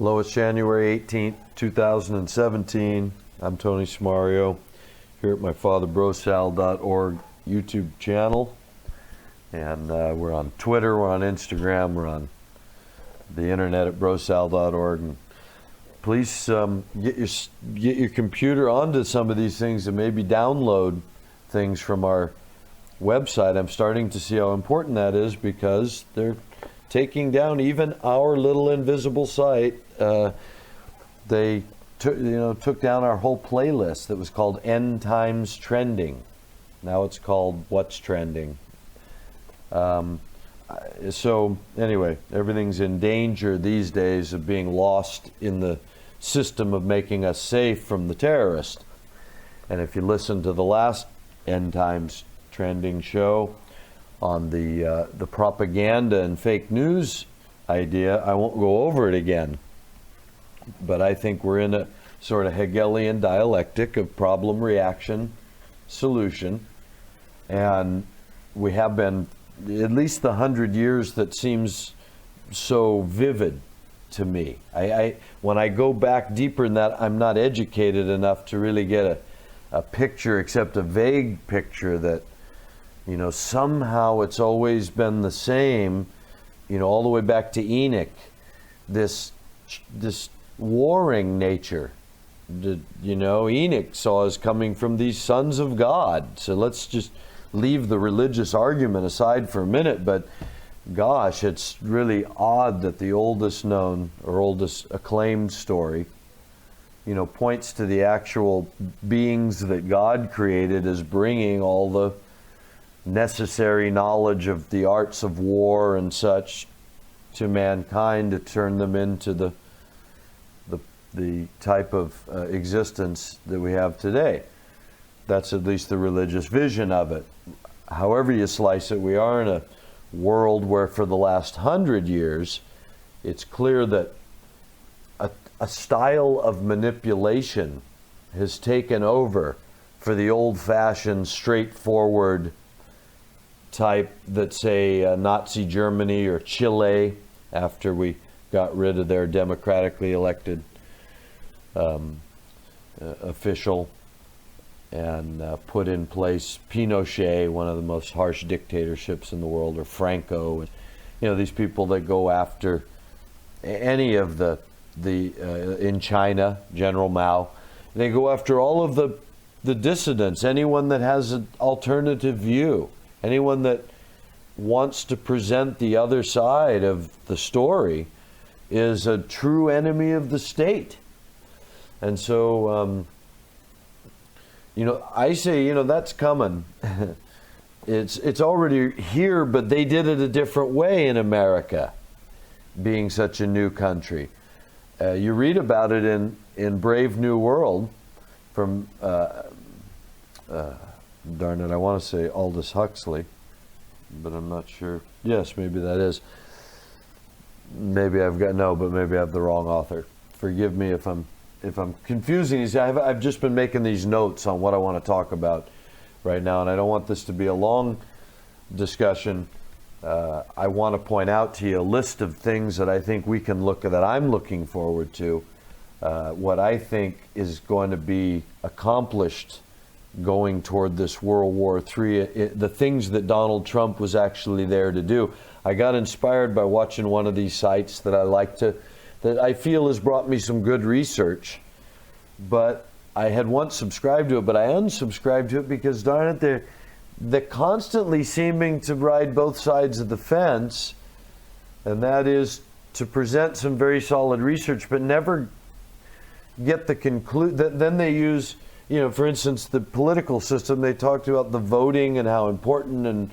Hello, it's January 18th, 2017. I'm Tony Smario here at my father BroSal.org YouTube channel. And we're on Twitter, we're on Instagram, we're on the internet at BroSal.org. And please get your computer onto some of these things and maybe download things from our website. I'm starting to see how important that is because they're taking down even our little invisible site. They took down our whole playlist that was called End Times Trending. Now it's called What's Trending. So anyway, everything's in danger these days of being lost in the system of making us safe from the terrorist. And if you listen to the last End Times Trending show on the propaganda and fake news idea, I won't go over it again. But I think we're in a sort of Hegelian dialectic of problem, reaction, solution. And we have been at least the 100 years that seems so vivid to me. When I go back deeper in that, I'm not educated enough to really get a picture, except a vague picture that, somehow it's always been the same, all the way back to Enoch, this warring nature. Enoch saw as coming from these sons of God. So let's just leave the religious argument aside for a minute, but gosh, it's really odd that the oldest known or oldest acclaimed story, points to the actual beings that God created as bringing all the necessary knowledge of the arts of war and such to mankind to turn them into the type of existence that we have today. That's at least the religious vision of it. However you slice it, we are in a world where for the last 100 years, it's clear that a style of manipulation has taken over for the old-fashioned, straightforward type that, say, Nazi Germany or Chile, after we got rid of their democratically elected official and put in place Pinochet, one of the most harsh dictatorships in the world, or Franco. These people that go after any of the in China, General Mao, they go after all of the dissidents, anyone that has an alternative view, anyone that wants to present the other side of the story is a true enemy of the state. And so, I say, that's coming. It's already here, but they did it a different way in America, being such a new country. You read about it in Brave New World from, darn it, I want to say Aldous Huxley, but I'm not sure. Yes, maybe that is. Maybe I've the wrong author. Forgive me if I'm confusing these. I've just been making these notes on what I want to talk about right now, and I don't want this to be a long discussion. I want to point out to you a list of things that I think we can look at, that I'm looking forward to, what I think is going to be accomplished going toward this World War III, the things that Donald Trump was actually there to do. I got inspired by watching one of these sites that that I feel has brought me some good research, but I had once subscribed to it, but I unsubscribed to it because, darn it, they're constantly seeming to ride both sides of the fence, and that is to present some very solid research, but never get the conclusion. Then they use, for instance, the political system. They talked about the voting and how important, and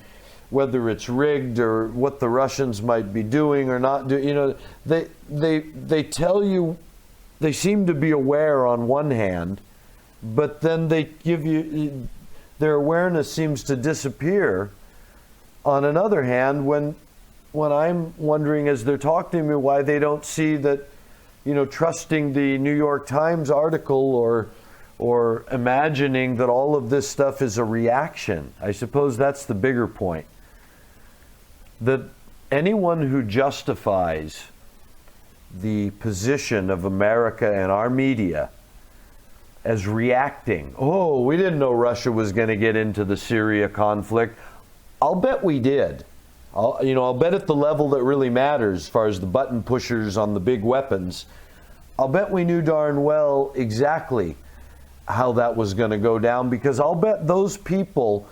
whether it's rigged or what the Russians might be doing or not doing. They tell you, they seem to be aware on one hand, but then they give you, their awareness seems to disappear on another hand when I'm wondering, as they're talking to me, why they don't see that, trusting the New York Times article or imagining that all of this stuff is a reaction. I suppose that's the bigger point. That anyone who justifies the position of America and our media as reacting. Oh, we didn't know Russia was going to get into the Syria conflict. I'll bet we did. I'll bet at the level that really matters, as far as the button pushers on the big weapons, I'll bet we knew darn well exactly how that was going to go down, because I'll bet those people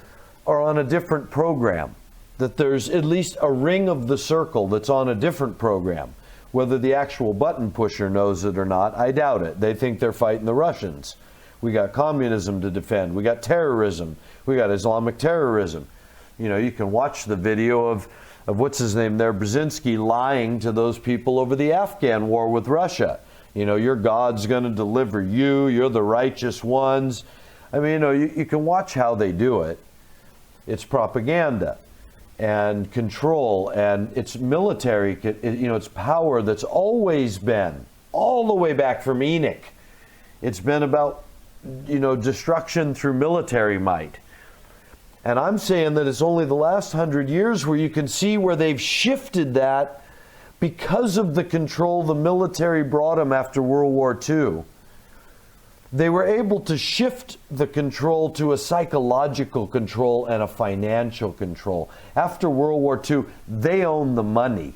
are on a different program, that there's at least a ring of the circle that's on a different program. Whether the actual button pusher knows it or not, I doubt it. They think they're fighting the Russians. We got communism to defend. We got terrorism. We got Islamic terrorism. You can watch the video of what's his name there, Brzezinski, lying to those people over the Afghan war with Russia. Your God's going to deliver you. You're the righteous ones. I mean, you can watch how they do it. It's propaganda and control, and it's military, it's power that's always been, all the way back from Enoch. It's been about, destruction through military might. And I'm saying that it's only the last 100 years where you can see where they've shifted that because of the control the military brought them after World War II. They were able to shift the control to a psychological control and a financial control. After World War II, they owned the money.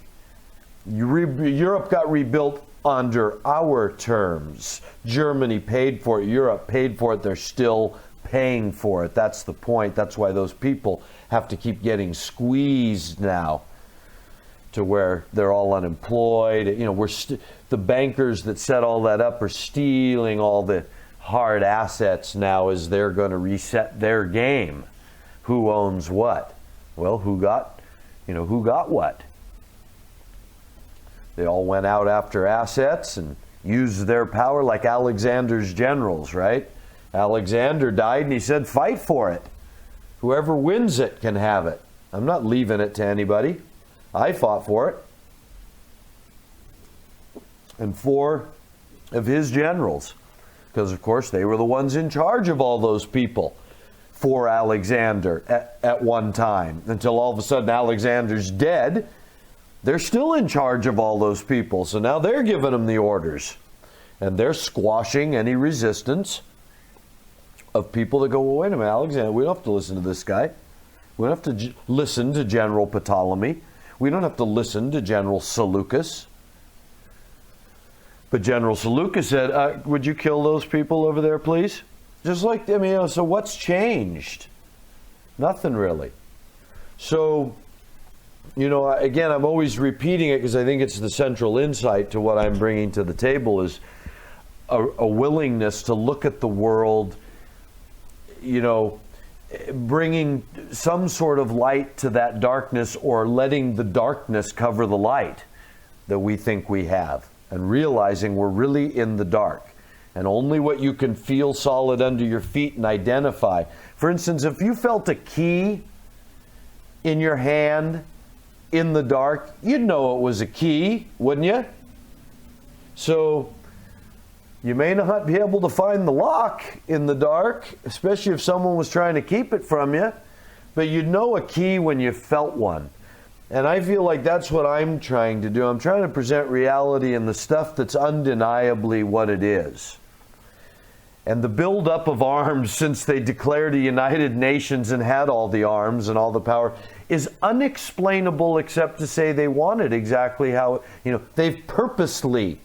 Europe got rebuilt under our terms. Germany paid for it. Europe paid for it. They're still paying for it. That's the point. That's why those people have to keep getting squeezed now to where they're all unemployed. The bankers that set all that up are stealing all the hard assets now as they're going to reset their game. Who owns what? Well, who got what? They all went out after assets and used their power like Alexander's generals, right? Alexander died and he said, fight for it. Whoever wins it can have it. I'm not leaving it to anybody. I fought for it. And 4 of his generals, because of course they were the ones in charge of all those people for Alexander at one time, until all of a sudden Alexander's dead. They're still in charge of all those people, so now they're giving them the orders, and they're squashing any resistance of people that go, well, wait a minute, Alexander, we don't have to listen to this guy. We don't have to listen to General Ptolemy. We don't have to listen to General Seleucus. But General Seleucus said, would you kill those people over there, please? Just like, so what's changed? Nothing really. So, again, I'm always repeating it because I think it's the central insight to what I'm bringing to the table, is a willingness to look at the world, bringing some sort of light to that darkness, or letting the darkness cover the light that we think we have, and realizing we're really in the dark. And only what you can feel solid under your feet and identify. For instance, if you felt a key in your hand in the dark, you'd know it was a key, wouldn't you? So you may not be able to find the lock in the dark, especially if someone was trying to keep it from you, but you'd know a key when you felt one. And I feel like that's what I'm trying to do. I'm trying to present reality in the stuff that's undeniably what it is. And the buildup of arms since they declared a United Nations and had all the arms and all the power is unexplainable, except to say they wanted exactly how, they've purposely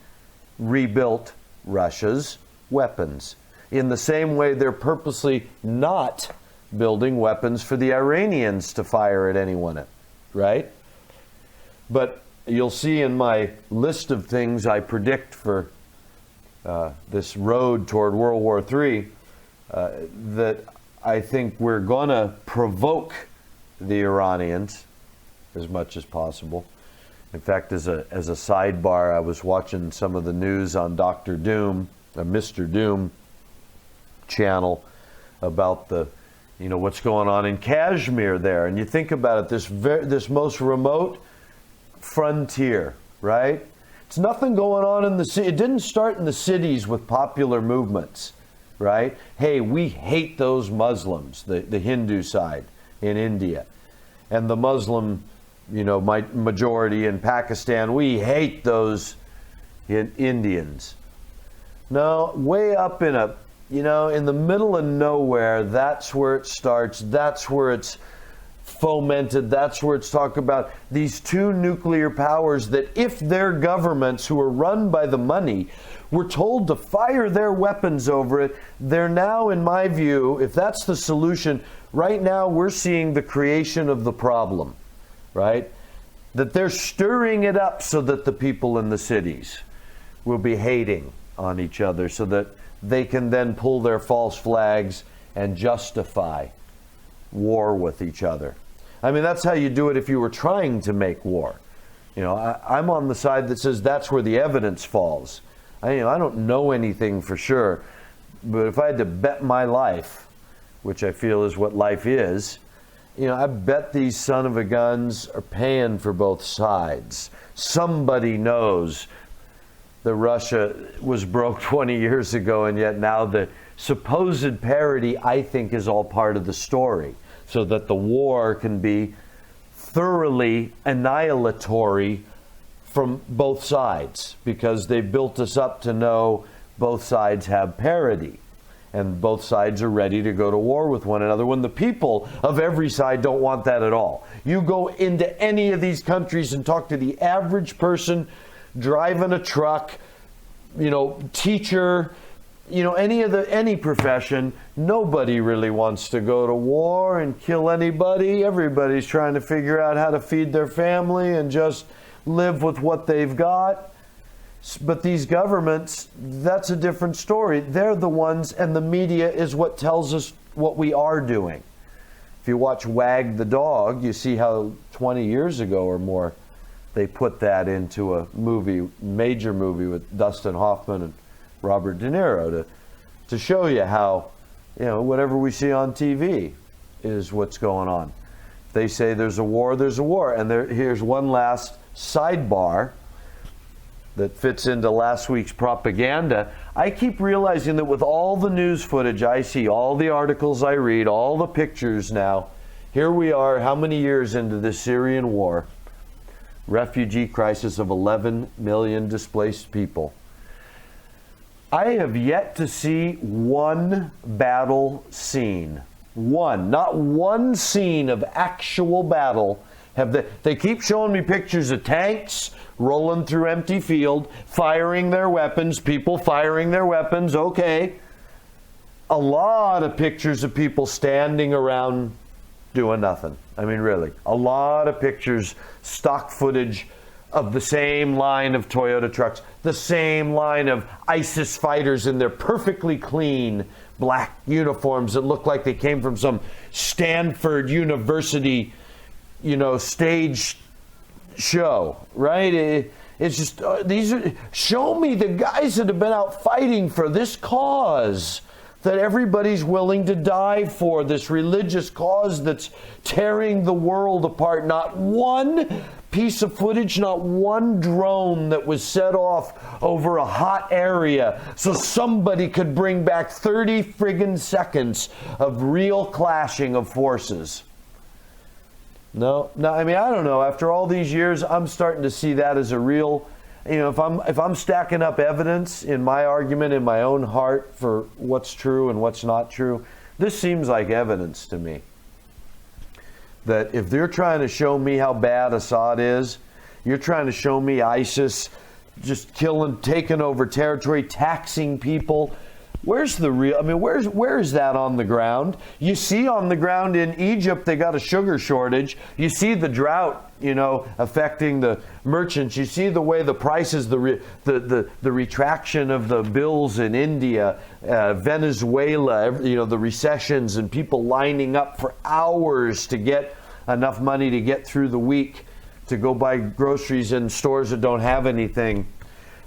rebuilt Russia's weapons. In the same way they're purposely not building weapons for the Iranians to fire at anyone, right? But you'll see in my list of things I predict for this road toward World War III, that I think we're going to provoke the Iranians as much as possible. In fact, as a sidebar, I was watching some of the news on Dr. Doom, Mr. Doom channel, about the, what's going on in Kashmir there. And you think about it, this most remote frontier, right? It's nothing going on in the city. It didn't start in the cities with popular movements, right? Hey, we hate those Muslims, the Hindu side in India, and the Muslim, majority in Pakistan. We hate those, Indians. No, way up in in the middle of nowhere, that's where it starts. That's where it's fomented. That's where it's talked about these two nuclear powers that if their governments, who are run by the money, were told to fire their weapons over it, they're now, in my view, if that's the solution, right now we're seeing the creation of the problem, right? That they're stirring it up so that the people in the cities will be hating on each other so that they can then pull their false flags and justify war with each other. I mean, that's how you do it if you were trying to make war. I'm on the side that says that's where the evidence falls. I don't know anything for sure, but if I had to bet my life, which I feel is what life is, I bet these son of a guns are paying for both sides. Somebody knows that Russia was broke 20 years ago, and yet now the supposed parity, I think, is all part of the story, so that the war can be thoroughly annihilatory from both sides, because they built us up to know both sides have parity and both sides are ready to go to war with one another, when the people of every side don't want that at all. You go into any of these countries and talk to the average person driving a truck, teacher, any profession, nobody really wants to go to war and kill anybody. Everybody's trying to figure out how to feed their family and just live with what they've got. But these governments, that's a different story. They're the ones, and the media is what tells us what we are doing. If you watch Wag the Dog, you see how 20 years ago or more they put that into a major movie with Dustin Hoffman and Robert De Niro to show you how, whatever we see on TV is what's going on. If they say there's a war, there's a war. And here's one last sidebar that fits into last week's propaganda. I keep realizing that with all the news footage I see, all the articles I read, all the pictures now, here we are, how many years into this Syrian war? Refugee crisis of 11 million displaced people. I have yet to see one battle scene. Not one scene of actual battle. They keep showing me pictures of tanks rolling through empty field, firing their weapons, people firing their weapons, okay. A lot of pictures of people standing around doing nothing. I mean, really. A lot of pictures, stock footage of the same line of Toyota trucks, the same line of ISIS fighters in their perfectly clean black uniforms that look like they came from some Stanford University, stage show, right? It's just, show me the guys that have been out fighting for this cause that everybody's willing to die for, this religious cause that's tearing the world apart. Not one piece of footage, not one drone that was set off over a hot area so somebody could bring back 30 friggin' seconds of real clashing of forces. No, I mean, I don't know. After all these years, I'm starting to see that as a real, if I'm stacking up evidence in my argument in my own heart for what's true and what's not true, this seems like evidence to me. That if they're trying to show me how bad Assad is, you're trying to show me ISIS just killing, taking over territory, taxing people. Where's the real, where is that on the ground? You see on the ground in Egypt, they got a sugar shortage. You see the drought, affecting the merchants. You see the way the prices, the retraction of the bills in India, Venezuela, the recessions and people lining up for hours to get enough money to get through the week to go buy groceries in stores that don't have anything.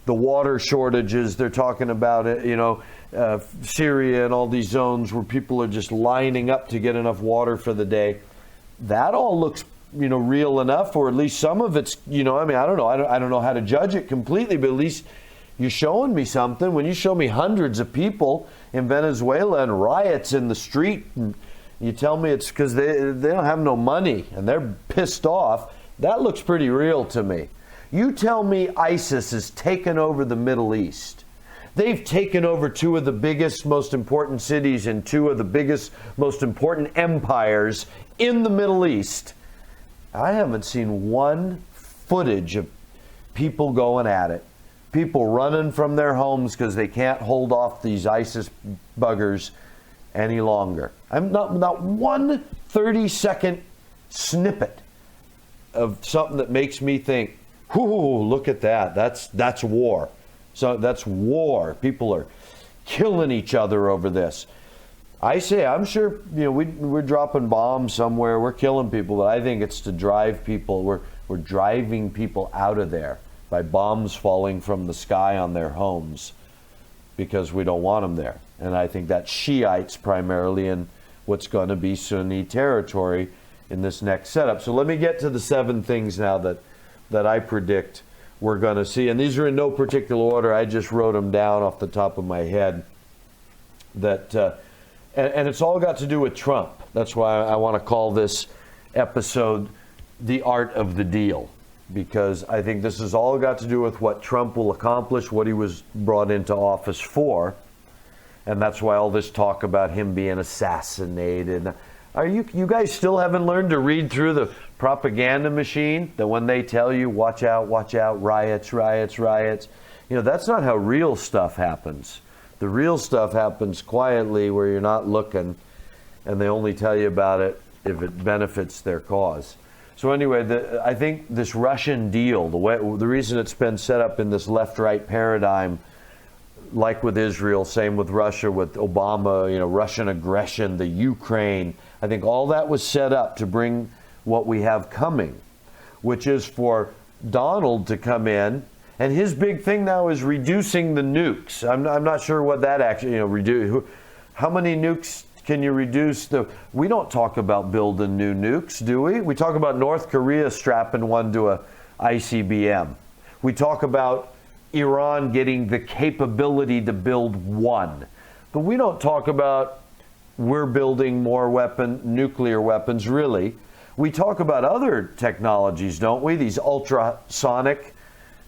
The water shortages, they're talking about it, Syria and all these zones where people are just lining up to get enough water for the day. That all looks, real enough, or at least some of it's, I don't know. I don't know how to judge it completely, but at least you're showing me something. When you show me hundreds of people in Venezuela and riots in the street, and you tell me it's because they don't have no money and they're pissed off, that looks pretty real to me. You tell me ISIS has taken over the Middle East. They've taken over two of the biggest, most important cities and two of the biggest, most important empires in the Middle East. I haven't seen one footage of people going at it. People running from their homes because they can't hold off these ISIS buggers any longer. I'm not one 30-second snippet of something that makes me think, "Whoo, look at that. That's war." So that's war. People are killing each other over this. I say, I'm sure, we're dropping bombs somewhere. We're killing people, but I think it's to drive people. We're driving people out of there by bombs falling from the sky on their homes because we don't want them there. And I think that's Shiites primarily in what's going to be Sunni territory in this next setup. So let me get to the 7 things now that I predict we're going to see. And these are in no particular order. I just wrote them down off the top of my head. And it's all got to do with Trump. That's why I want to call this episode The Art of the Deal, because I think this has all got to do with what Trump will accomplish, what he was brought into office for. And that's why all this talk about him being assassinated. Are you guys still haven't learned to read through the propaganda machine? That when they tell you, watch out, riots, riots, riots. That's not how real stuff happens. The real stuff happens quietly where you're not looking, and they only tell you about it if it benefits their cause. So anyway, I think this Russian deal, the reason it's been set up in this left-right paradigm, like with Israel, same with Russia, with Obama, Russian aggression, the Ukraine, I think all that was set up to bring what we have coming, which is for Donald to come in. And his big thing now is reducing the nukes. I'm not sure what that actually, how many nukes can you reduce? We don't talk about building new nukes, do we? We talk about North Korea strapping one to a ICBM. We talk about Iran getting the capability to build one. But we don't talk about we're building more nuclear weapons, really. We talk about other technologies, don't we? These ultrasonic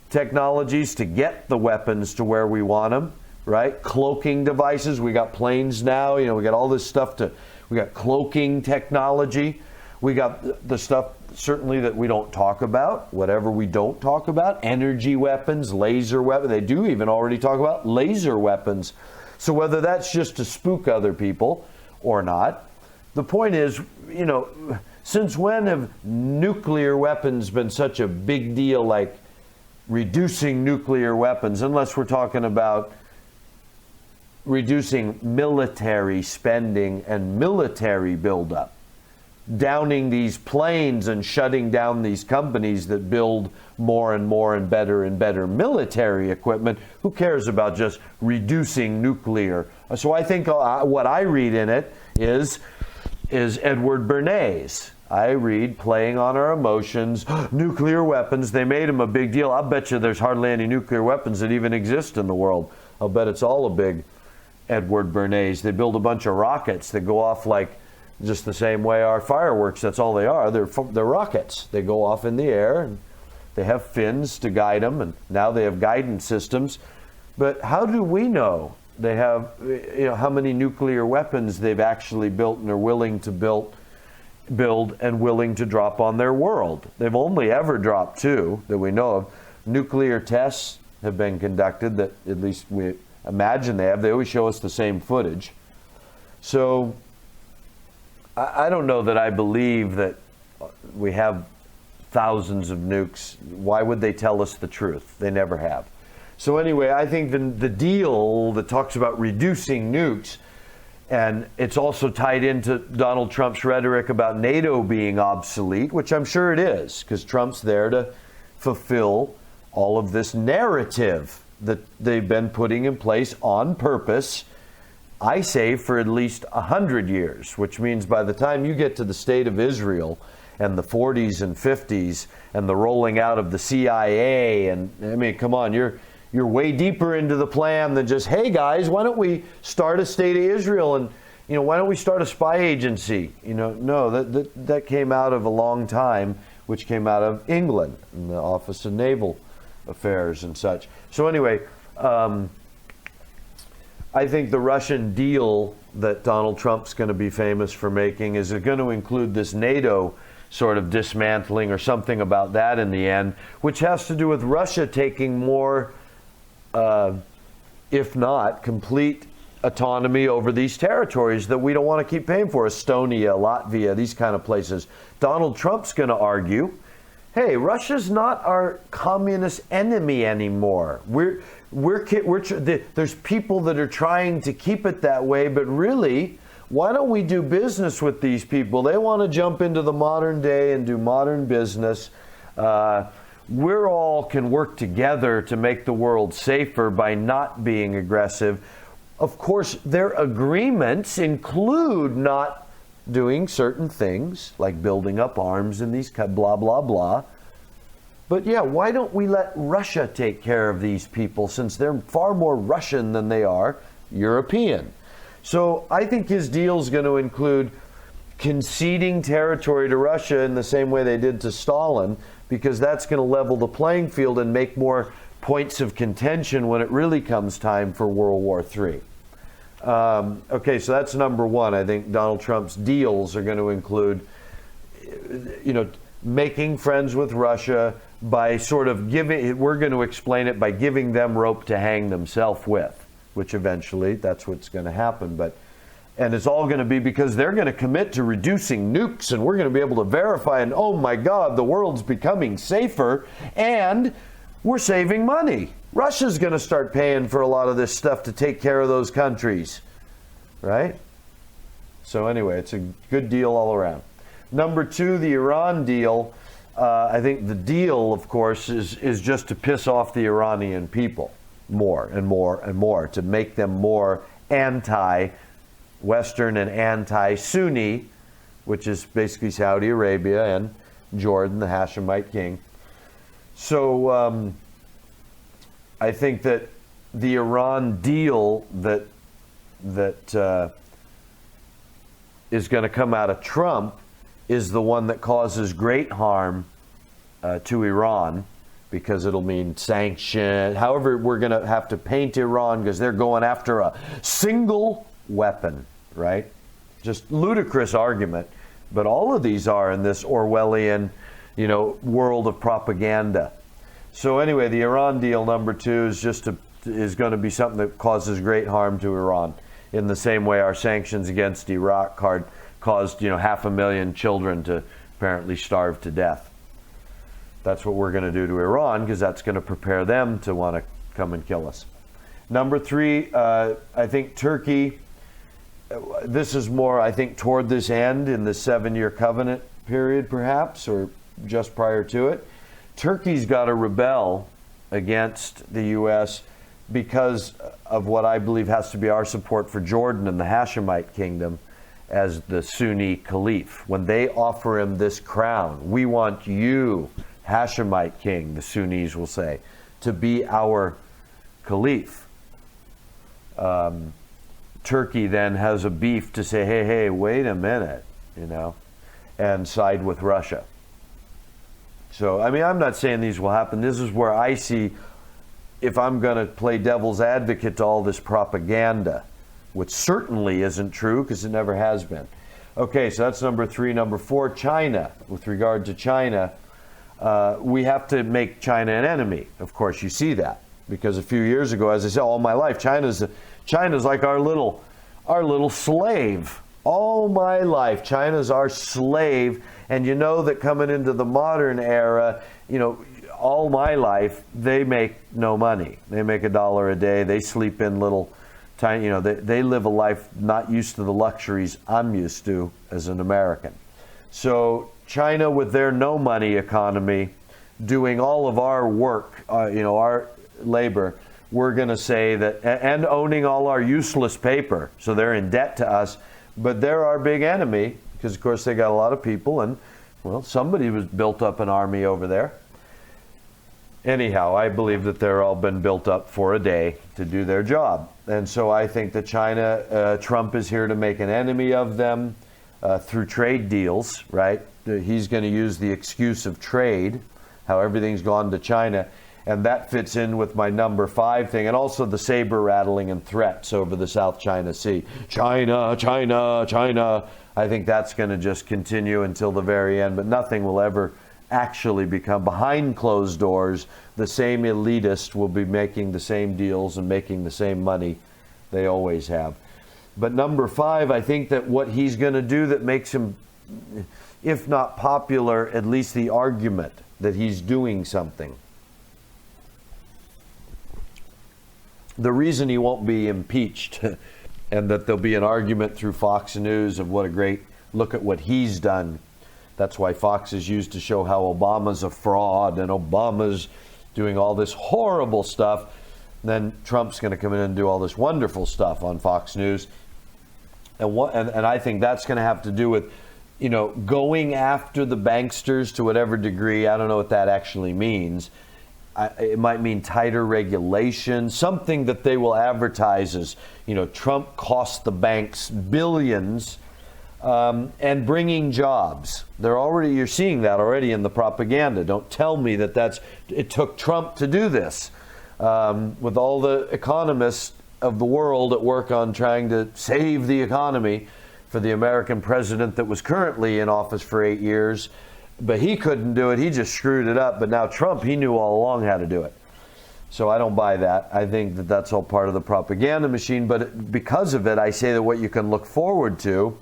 technologies to get the weapons to where we want them, right? Cloaking devices. We got planes now. We got all this stuff we got cloaking technology. We got the stuff certainly that we don't talk about, whatever we don't talk about, energy weapons, laser weapons. They do even already talk about laser weapons. So whether that's just to spook other people or not, the point is, since when have nuclear weapons been such a big deal, like reducing nuclear weapons, unless we're talking about reducing military spending and military buildup, downing these planes and shutting down these companies that build more and more and better military equipment. Who cares about just reducing nuclear? So I think what I read in it is Edward Bernays. I read playing on our emotions, nuclear weapons, they made them a big deal. I'll bet you there's hardly any nuclear weapons that even exist in the world. I'll bet it's all a big Edward Bernays. They build a bunch of rockets that go off like just the same way our fireworks. That's all they are. They're rockets. They go off in the air, and they have fins to guide them, and now they have guidance systems. But how do we know they have, how many nuclear weapons they've actually built and are willing to build and willing to drop on their world? They've only ever dropped 2 that we know of. Nuclear tests have been conducted that at least we imagine they have. They always show us the same footage. So I don't know that I believe that we have thousands of nukes. Why would they tell us the truth? They never have. So anyway, I think the deal that talks about reducing nukes, and it's also tied into Donald Trump's rhetoric about NATO being obsolete, which I'm sure it is, because Trump's there to fulfill all of this narrative that they've been putting in place on purpose, I say, for at least 100 years, which means by the time you get to the state of Israel and the 40s and 50s and the rolling out of the CIA, and I mean, come on, you're way deeper into the plan than just, hey guys, why don't we start a state of Israel, and why don't we start a spy agency? No, that came out of a long time which came out of England in the Office of Naval Affairs and such. So anyway, I think the Russian deal that Donald Trump's going to be famous for making is going to include this NATO sort of dismantling or something about that in the end, which has to do with Russia taking more, if not complete autonomy over these territories that we don't want to keep paying for, Estonia, Latvia, these kind of places. Donald Trump's going to argue, hey, Russia's not our communist enemy anymore. There's people that are trying to keep it that way, but really, why don't we do business with these people? They want to jump into the modern day and do modern business. We're all can work together to make the world safer by not being aggressive. Of course, their agreements include not doing certain things, like building up arms and these blah, blah, blah. But yeah, why don't we let Russia take care of these people, since they're far more Russian than they are European? So I think his deal is going to include conceding territory to Russia in the same way they did to Stalin, because that's going to level the playing field and make more points of contention when it really comes time for World War III. Okay, so that's number one. I think Donald Trump's deals are going to include, making friends with Russia by sort of we're going to explain it by giving them rope to hang themselves with, which eventually that's what's going to happen. And it's all going to be because they're going to commit to reducing nukes, and we're going to be able to verify, and oh my God, the world's becoming safer, and we're saving money. Russia's going to start paying for a lot of this stuff to take care of those countries, right? So anyway, it's a good deal all around. Number two, the Iran deal. I think the deal, of course, is just to piss off the Iranian people more and more and more, to make them more anti-Western and anti-Sunni, which is basically Saudi Arabia and Jordan, the Hashemite king. So I think that the Iran deal that is going to come out of Trump is the one that causes great harm to Iran, because it'll mean sanction. However, we're going to have to paint Iran because they're going after a single weapon, right? Just ludicrous argument. But all of these are in this Orwellian, world of propaganda. So anyway, the Iran deal number two is going to be something that causes great harm to Iran, in the same way our sanctions against Iraq caused 500,000 children to apparently starve to death. That's what we're going to do to Iran, because that's going to prepare them to want to come and kill us. Number three, I think Turkey. This is more, I think, toward this end in the 7-year covenant period, perhaps, or just prior to it. Turkey's got to rebel against the U.S. because of what I believe has to be our support for Jordan and the Hashemite kingdom as the Sunni caliph. When they offer him this crown, we want you, Hashemite king, the Sunnis will say, to be our caliph. Turkey then has a beef to say, hey, wait a minute, and side with Russia. So, I'm not saying these will happen. This is where I see, if I'm going to play devil's advocate to all this propaganda, which certainly isn't true because it never has been. Okay, so that's number three. Number four, China. With regard to China, we have to make China an enemy. Of course, you see that, because a few years ago, as I said, all my life, China's like our little slave. All my life, China's our slave. And you know that coming into the modern era, all my life, they make no money. They make $1 a day. They sleep in little tiny, they live a life not used to the luxuries I'm used to as an American. So China, with their no money economy, doing all of our work, our labor, we're going to say that, and owning all our useless paper. So they're in debt to us, but they're our big enemy, because of course they got a lot of people, and somebody was built up an army over there. Anyhow, I believe that they're all been built up for a day to do their job. And so I think that China, Trump is here to make an enemy of them through trade deals, right? he's going to use the excuse of trade, how everything's gone to China. And that fits in with my number 5 thing, and also the saber rattling and threats over the South China Sea. China, China, China. I think that's going to just continue until the very end, but nothing will ever actually become, behind closed doors, the same elitist will be making the same deals and making the same money they always have. But number 5, I think that what he's going to do that makes him, if not popular, at least the argument that he's doing something. The reason he won't be impeached and that there'll be an argument through Fox News of what a great, look at what he's done. That's why Fox is used to show how Obama's a fraud and Obama's doing all this horrible stuff. Then Trump's going to come in and do all this wonderful stuff on Fox News. And I think that's going to have to do with, going after the banksters to whatever degree. I don't know what that actually means. It might mean tighter regulation, something that they will advertise as, Trump cost the banks billions, and bringing jobs. You're seeing that already in the propaganda. Don't tell me that it took Trump to do this. With all the economists of the world at work on trying to save the economy for the American president that was currently in office for 8 years. But he couldn't do it. He just screwed it up. But now Trump, he knew all along how to do it. So I don't buy that. I think that that's all part of the propaganda machine. But because of it, I say that what you can look forward to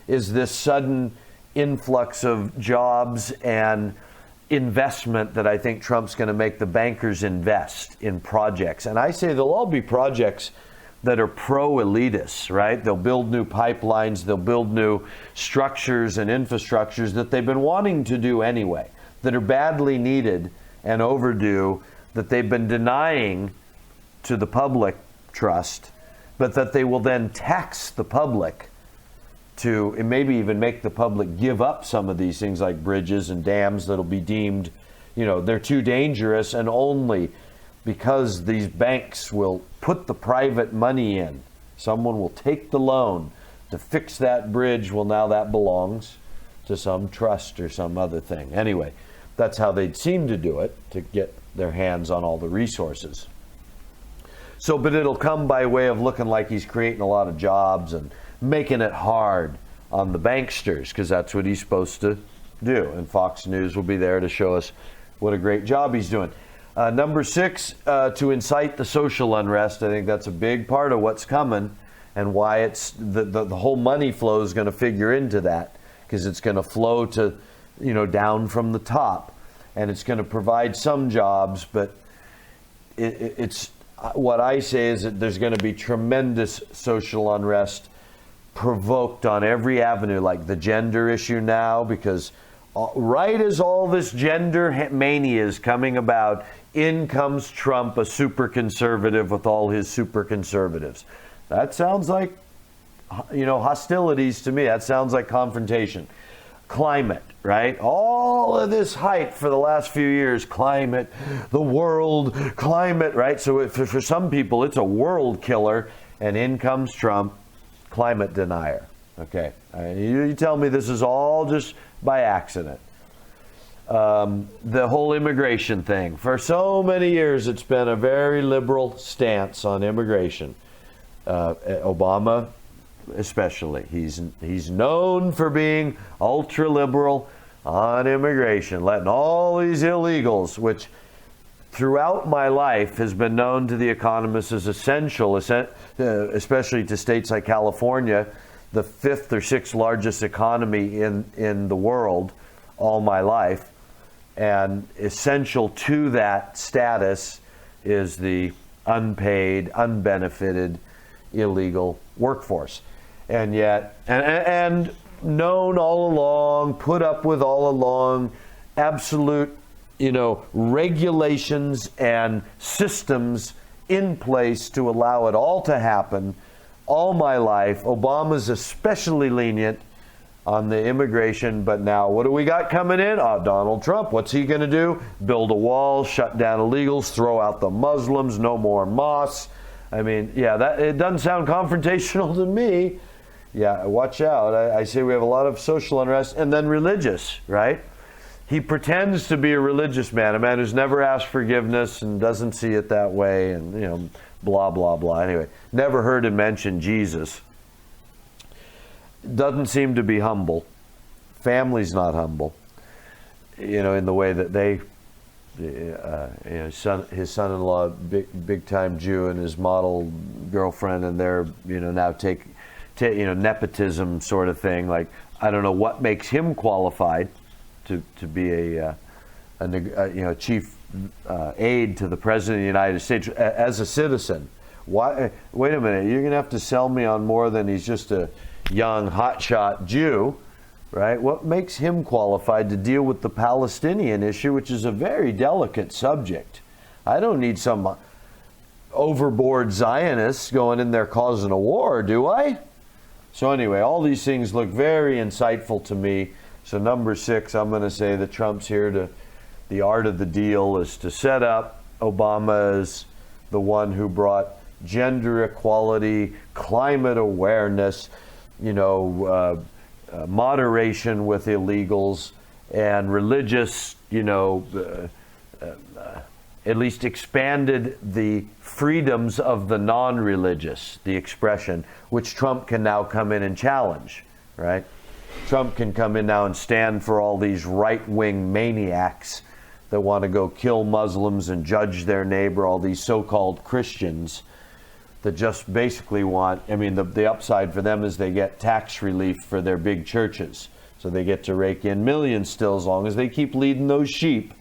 is this sudden influx of jobs and investment that I think Trump's going to make the bankers invest in projects. And I say they'll all be projects that are pro-elitists, right? They'll build new pipelines, they'll build new structures and infrastructures that they've been wanting to do anyway, that are badly needed and overdue, that they've been denying to the public trust, but that they will then tax the public to, and maybe even make the public give up some of these things like bridges and dams that'll be deemed, they're too dangerous, and only because these banks will put the private money in. Someone will take the loan to fix that bridge. Well, now that belongs to some trust or some other thing. Anyway, that's how they'd seem to do it, to get their hands on all the resources. So, but it'll come by way of looking like he's creating a lot of jobs and making it hard on the banksters, because that's what he's supposed to do. And Fox News will be there to show us what a great job he's doing. Number 6, to incite the social unrest. I think that's a big part of what's coming, and why it's the whole money flow is going to figure into that, because it's going to flow to, down from the top, and it's going to provide some jobs. But it's what I say is that there's going to be tremendous social unrest provoked on every avenue, like the gender issue now, because right as all this gender mania is coming about, in comes Trump, a super conservative with all his super conservatives. That sounds like, hostilities to me. That sounds like confrontation. Climate, right? All of this hype for the last few years, climate, the world, climate, right? So for some people, it's a world killer, and in comes Trump, climate denier. Okay, you tell me this is all just by accident. The whole immigration thing. For so many years, it's been a very liberal stance on immigration. Obama, especially, he's known for being ultra liberal on immigration, letting all these illegals, which throughout my life has been known to the economists as essential, especially to states like California, the 5th or 6th largest economy in the world, all my life. And essential to that status is the unpaid, unbenefited, illegal workforce. And yet, and known all along, put up with all along, absolute, regulations and systems in place to allow it all to happen all my life. Obama's especially lenient on the immigration, but now what do we got coming in? Donald Trump. What's he going to do? Build a wall, shut down illegals, throw out the Muslims, no more mosques. I mean, yeah, it doesn't sound confrontational to me. Yeah, watch out. I say we have a lot of social unrest and then religious, right? He pretends to be a religious man, a man who's never asked forgiveness and doesn't see it that way, and, you know, blah, blah, blah. Anyway, never heard him mention Jesus. Doesn't seem to be humble. Family's not humble, you know, in the way that they, you know, his son-in-law, big time Jew, and his model girlfriend, and they're, you know, now take you know, nepotism sort of thing. Like, I don't know what makes him qualified to be a you know, chief aide to the president of the United States as a citizen. Why? Wait a minute, you're going to have to sell me on more than he's just a young hotshot Jew, right? What makes him qualified to deal with the Palestinian issue, which is a very delicate subject? I don't need some overboard Zionists going in there causing a war, do I? So anyway, all these things look very insightful to me. So number 6, I'm going to say that Trump's here to, the art of the deal is to set up Obama as the one who brought gender equality, climate awareness, you know, moderation with illegals, and religious, you know, at least expanded the freedoms of the non-religious, the expression, which Trump can now come in and challenge, right? Trump can come in now and stand for all these right-wing maniacs that want to go kill Muslims and judge their neighbor, all these so-called Christians that just basically want, I mean, the upside for them is they get tax relief for their big churches. So they get to rake in millions still, as long as they keep leading those sheep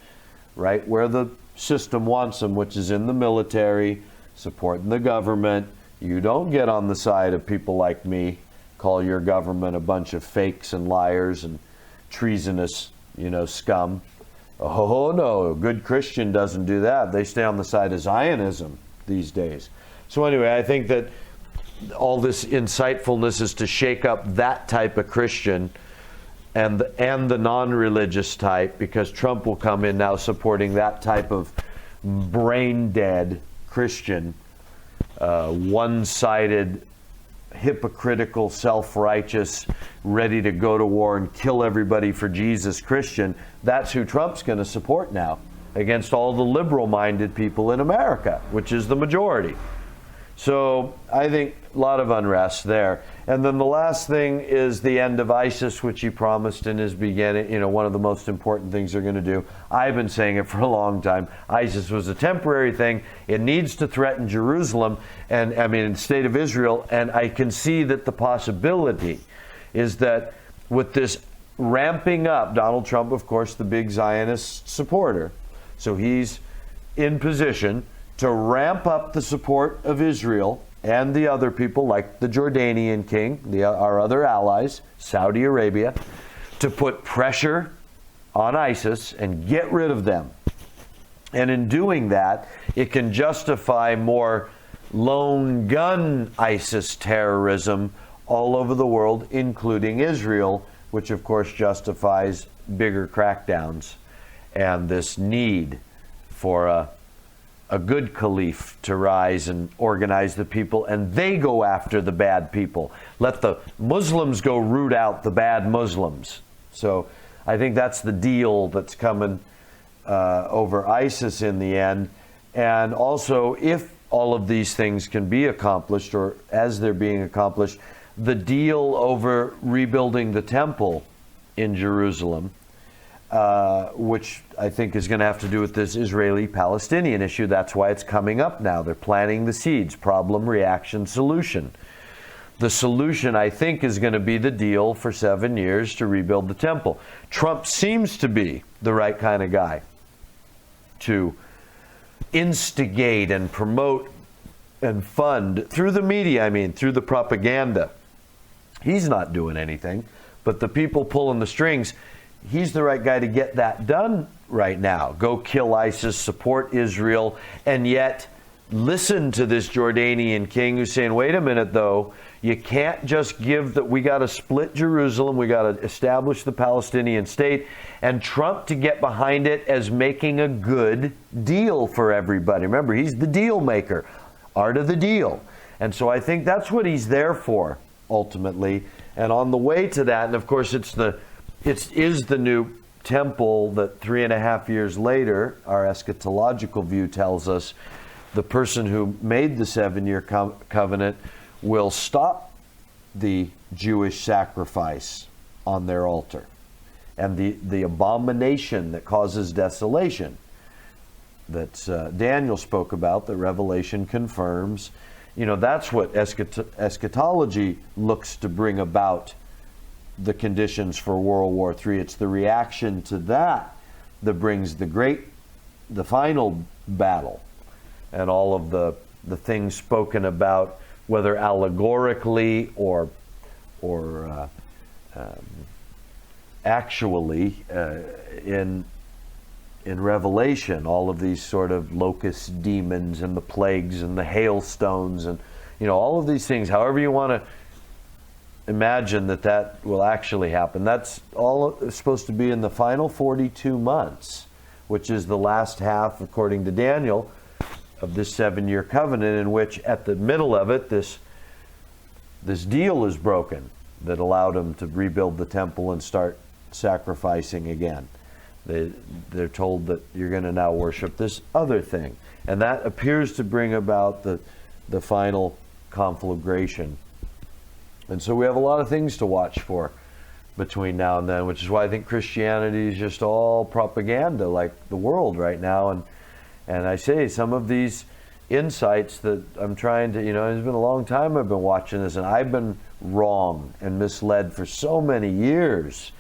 right where the system wants them, which is in the military, supporting the government. You don't get on the side of people like me, call your government a bunch of fakes and liars and treasonous, you know, scum. Oh no, a good Christian doesn't do that. They stay on the side of Zionism these days. So anyway, I think that all this insightfulness is to shake up that type of Christian and the non-religious type, because Trump will come in now supporting that type of brain-dead Christian, one-sided, hypocritical, self-righteous, ready to go to war and kill everybody for Jesus Christian. That's who Trump's going to support now against all the liberal-minded people in America, which is the majority. So I think a lot of unrest there. And then the last thing is the end of ISIS, which he promised in his beginning, you know, one of the most important things they're going to do. I've been saying it for a long time. ISIS was a temporary thing. It needs to threaten Jerusalem and, I mean, the state of Israel. And I can see that the possibility is that with this ramping up, Donald Trump, of course, the big Zionist supporter, so he's in position to ramp up the support of Israel and the other people like the Jordanian king, our other allies, Saudi Arabia, to put pressure on ISIS and get rid of them. And in doing that, it can justify more lone gun ISIS terrorism all over the world, including Israel, which of course justifies bigger crackdowns and this need for a good caliph to rise and organize the people, and they go after the bad people. Let the Muslims go root out the bad Muslims. So I think that's the deal that's coming over ISIS in the end. And also, if all of these things can be accomplished, or as they're being accomplished, the deal over rebuilding the temple in Jerusalem, which I think is going to have to do with this Israeli-Palestinian issue. That's why it's coming up now. They're planting the seeds. Problem, reaction, solution. The solution, I think, is going to be the deal for 7 years to rebuild the temple. Trump seems to be the right kind of guy to instigate and promote and fund through the media, I mean, through the propaganda. He's not doing anything, but the people pulling the strings, he's the right guy to get that done right now. Go kill ISIS, support Israel, and yet listen to this Jordanian king who's saying, wait a minute though, you can't just give that, we got to split Jerusalem, we got to establish the Palestinian state, and Trump to get behind it as making a good deal for everybody. Remember, he's the deal maker, art of the deal. And so I think that's what he's there for. ultimately. And on the way to that, and of course it is the new temple that 3.5 years later, our eschatological view tells us, the person who made the 7-year covenant will stop the Jewish sacrifice on their altar. And the abomination that causes desolation that Daniel spoke about, that Revelation confirms, that's what eschatology looks to bring about the conditions for World War III. It's the reaction to that that brings the final battle, and all of the things spoken about, whether allegorically or actually in Revelation, all of these sort of locust demons and the plagues and the hailstones and all of these things, however you want to imagine that will actually happen. That's all supposed to be in the final 42 months, which is the last half, according to Daniel, of this 7-year covenant, in which at the middle of it, this deal is broken that allowed them to rebuild the temple and start sacrificing again. They're told that you're going to now worship this other thing. And that appears to bring about the final conflagration. And so we have a lot of things to watch for between now and then, which is why I think Christianity is just all propaganda like the world right now. And I say some of these insights that I'm trying to, it's been a long time I've been watching this, and I've been wrong and misled for so many years,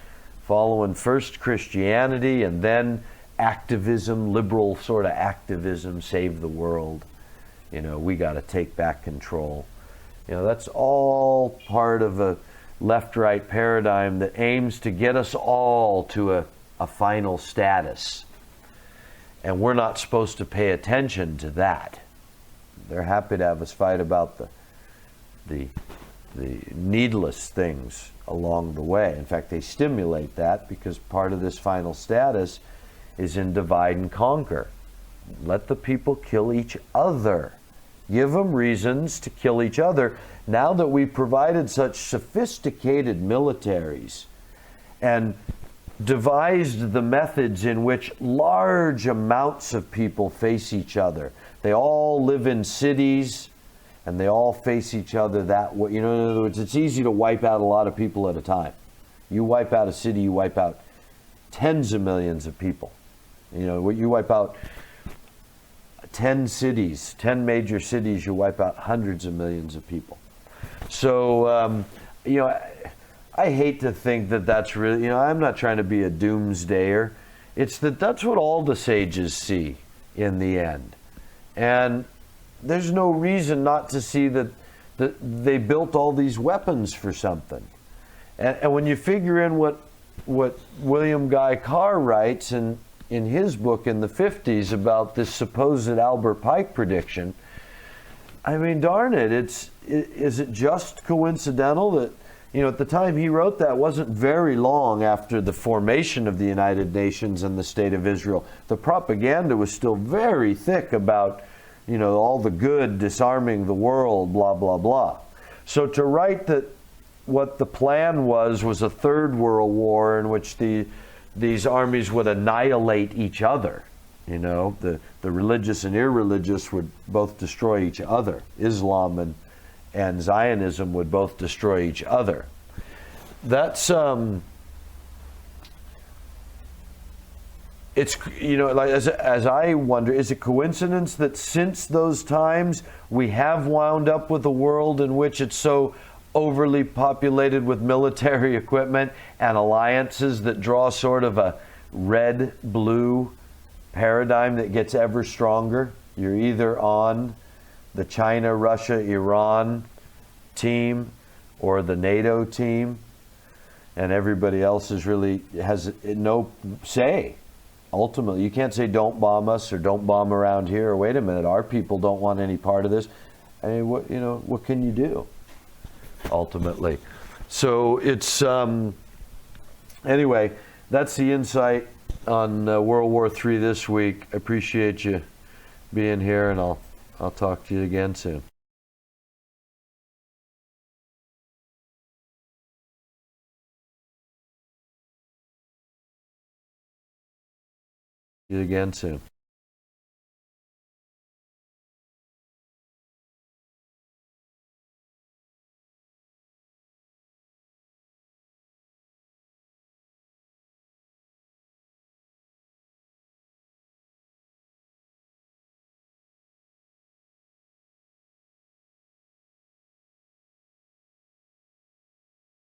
following first Christianity and then activism, liberal sort of activism, save the world. We got to take back control. That's all part of a left-right paradigm that aims to get us all to a final status. And we're not supposed to pay attention to that. They're happy to have us fight about the needless things along the way. In fact, they stimulate that because part of this final status is in divide and conquer. Let the people kill each other. Give them reasons to kill each other. Now that we've provided such sophisticated militaries and devised the methods in which large amounts of people face each other. They all live in cities and they all face each other that way. In other words, it's easy to wipe out a lot of people at a time. You wipe out a city, you wipe out tens of millions of people. You wipe out 10 cities, 10 major cities, you wipe out hundreds of millions of people. So, I hate to think that that's really, I'm not trying to be a doomsdayer. It's that's what all the sages see in the end. And there's no reason not to see that they built all these weapons for something. And when you figure in what William Guy Carr writes in his book in the 50s about this supposed Albert Pike prediction, I mean, darn it, is it just coincidental that, at the time he wrote that wasn't very long after the formation of the United Nations and the State of Israel. The propaganda was still very thick about, all the good, disarming the world, blah, blah, blah. So to write that what the plan was a third world war in which these armies would annihilate each other, the religious and irreligious would both destroy each other. Islam and Zionism would both destroy each other. That's it's like as I wonder, is it coincidence that since those times we have wound up with a world in which it's so overly populated with military equipment and alliances that draw sort of a red-blue paradigm that gets ever stronger? You're either on the China, Russia, Iran team or the NATO team, and everybody else has no say. Ultimately, you can't say don't bomb us or don't bomb around here, or wait a minute, our people don't want any part of this. I mean, what can you do ultimately? So it's anyway, that's the insight on World War III this week. I appreciate you being here, and I'll talk to you again soon. See you again soon.